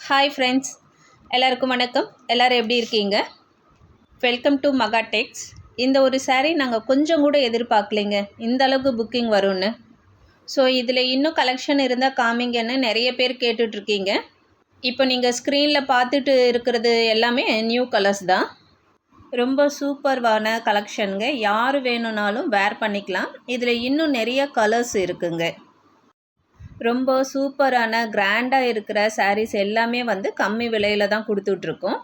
Hi friends, எல்லாருக்கும் வணக்கம். எல்லோரும் எப்படி இருக்கீங்க? வெல்கம் டு மகா டெக்ஸ். இந்த ஒரு saree நாங்கள் கொஞ்சம் கூட எதிர்பார்க்கலைங்க, இந்த அளவுக்கு புக்கிங் வரும்னு. ஸோ இதில் இன்னும் கலெக்ஷன் இருந்தால் காமிங்கன்னு நிறைய பேர் கேட்டுட்ருக்கீங்க. இப்போ நீங்கள் ஸ்க்ரீனில் பார்த்துட்டு இருக்கிறது எல்லாமே நியூ கலர்ஸ் தான். ரொம்ப சூப்பர்வான கலெக்ஷனுங்க. யார் வேணும்னாலும் வேர் பண்ணிக்கலாம். இதில் இன்னும் நிறைய கலர்ஸ் இருக்குங்க. ரொம்ப சூப்பரான கிராண்டாக இருக்கிற சாரீஸ் எல்லாமே கம்மி விலையில் தான் கொடுத்துட்ருக்கோம்.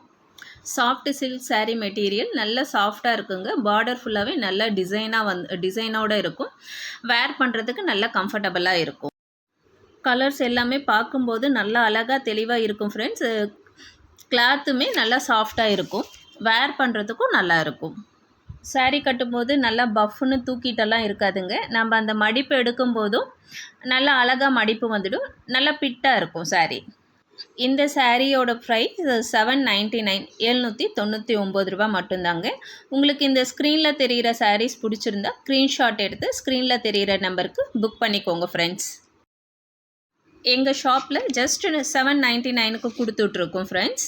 சாஃப்ட் சில்க் saree மெட்டீரியல் நல்ல சாஃப்டாக இருக்குங்க. பார்டர் ஃபுல்லாகவே நல்ல டிசைனோடு இருக்கும். வேர் பண்ணுறதுக்கு நல்ல கம்ஃபர்டபுளாக இருக்கும். கலர்ஸ் எல்லாமே பார்க்கும்போது நல்லா அழகாக தெளிவாக இருக்கும் ஃப்ரெண்ட்ஸ். கிளாத்துமே நல்லா சாஃப்டாக இருக்கும். வேர் பண்ணுறதுக்கும் நல்லா இருக்கும். saree கட்டும்போது நல்லா பஃப்னு தூக்கிட்டெல்லாம் இருக்காதுங்க. நம்ம அந்த மடிப்பு எடுக்கும்போதும் நல்லா அழகாக மடிப்பு வந்துடும். நல்லா பிட்டாக இருக்கும் saree. இந்த சாரியோட ப்ரைஸ் 799 799 ரூபா மட்டும்தாங்க. உங்களுக்கு இந்த ஸ்க்ரீனில் தெரிகிற சாரீஸ் பிடிச்சிருந்தா ஸ்க்ரீன்ஷாட் எடுத்து ஸ்க்ரீனில் தெரிகிற நம்பருக்கு புக் பண்ணிக்கோங்க ஃப்ரெண்ட்ஸ். எங்கள் ஷாப்பில் ஜஸ்ட் 799க்கு கொடுத்துட்ருக்கோம் ஃப்ரெண்ட்ஸ்.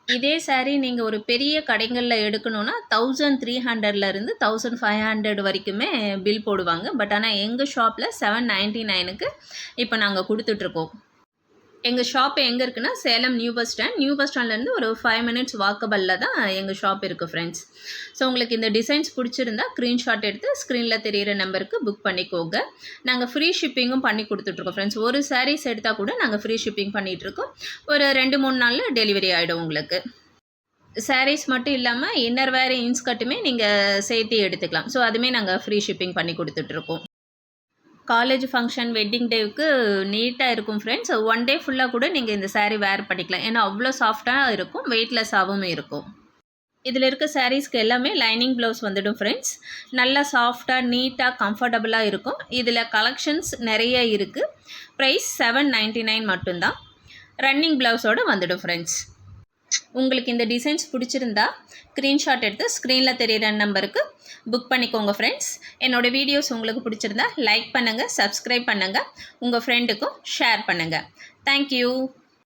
இதே saree நீங்கள் ஒரு பெரிய கடைகளில் எடுக்கணுன்னா 1300லேருந்து 1500 வரைக்குமே பில் போடுவாங்க. பட் ஆனால் எங்கள் ஷாப்பில் 799க்கு இப்போ நாங்கள் கொடுத்துட்ருக்கோம். எங்கள் ஷாப் எங்கே இருக்குன்னா சேலம் நியூ பஸ் ஸ்டாண்ட்லேருந்து ஒரு 5 மினிட்ஸ் வாக்கபிளில் தான் எங்கள் ஷாப் இருக்குது ஃப்ரெண்ட்ஸ். ஸோ உங்களுக்கு இந்த டிசைன்ஸ் பிடிச்சிருந்தா ஸ்க்ரீன்ஷாட் எடுத்து ஸ்க்ரீனில் தெரிகிற நம்பருக்கு புக் பண்ணிக்கோங்க. நாங்கள் ஃப்ரீ ஷிப்பிங்கும் பண்ணி கொடுத்துட்ருக்கோம் ஃப்ரெண்ட்ஸ். ஒரு சாரீஸ் எடுத்தால் கூட நாங்கள் ஃப்ரீ ஷிப்பிங் பண்ணிகிட்ருக்கோம். ஒரு 2-3 நாளில் டெலிவரி ஆகிடும் உங்களுக்கு. சாரீஸ் மட்டும் இல்லாமல் இன்னர் வேர் இன்ஸ்கட்டுமே நீங்கள் சேர்த்து எடுத்துக்கலாம். ஸோ அதுவுமே நாங்கள் ஃப்ரீ ஷிப்பிங் பண்ணி கொடுத்துட்ருக்கோம். காலேஜ் ஃபங்க்ஷன் வெட்டிங் டேவுக்கு நீட்டாக இருக்கும் ஃப்ரெண்ட்ஸ். ஒன் டே ஃபுல்லாக கூட நீங்கள் இந்த saree வேர் பண்ணிக்கலாம். ஏன்னா அவ்வளோ சாஃப்டாக இருக்கும், வெயிட்லெஸ்ஸாகவும் இருக்கும். இதில் இருக்க சாரீஸ்க்கு எல்லாமே லைனிங் ப்ளவுஸ் வந்துடும் ஃப்ரெண்ட்ஸ். நல்லா சாஃப்டாக நீட்டாக கம்ஃபர்டபுளாக இருக்கும். இதில் கலெக்ஷன்ஸ் நிறைய இருக்குது. ப்ரைஸ் 799 மட்டும்தான். ரன்னிங் ப்ளவுஸோடு வந்துடும் ஃப்ரெண்ட்ஸ். உங்களுக்கு இந்த டிசைன்ஸ் பிடிச்சிருந்தா ஸ்க்ரீன்ஷாட் எடுத்து ஸ்க்ரீனில் தெரிகிற நம்பருக்கு புக் பண்ணிக்கோங்க ஃப்ரெண்ட்ஸ். என்னோடய வீடியோஸ் உங்களுக்கு பிடிச்சிருந்தா லைக் பண்ணுங்கள், சப்ஸ்கிரைப் பண்ணுங்கள், உங்கள் ஃப்ரெண்டுக்கும் ஷேர் பண்ணுங்கள். தேங்க்யூ.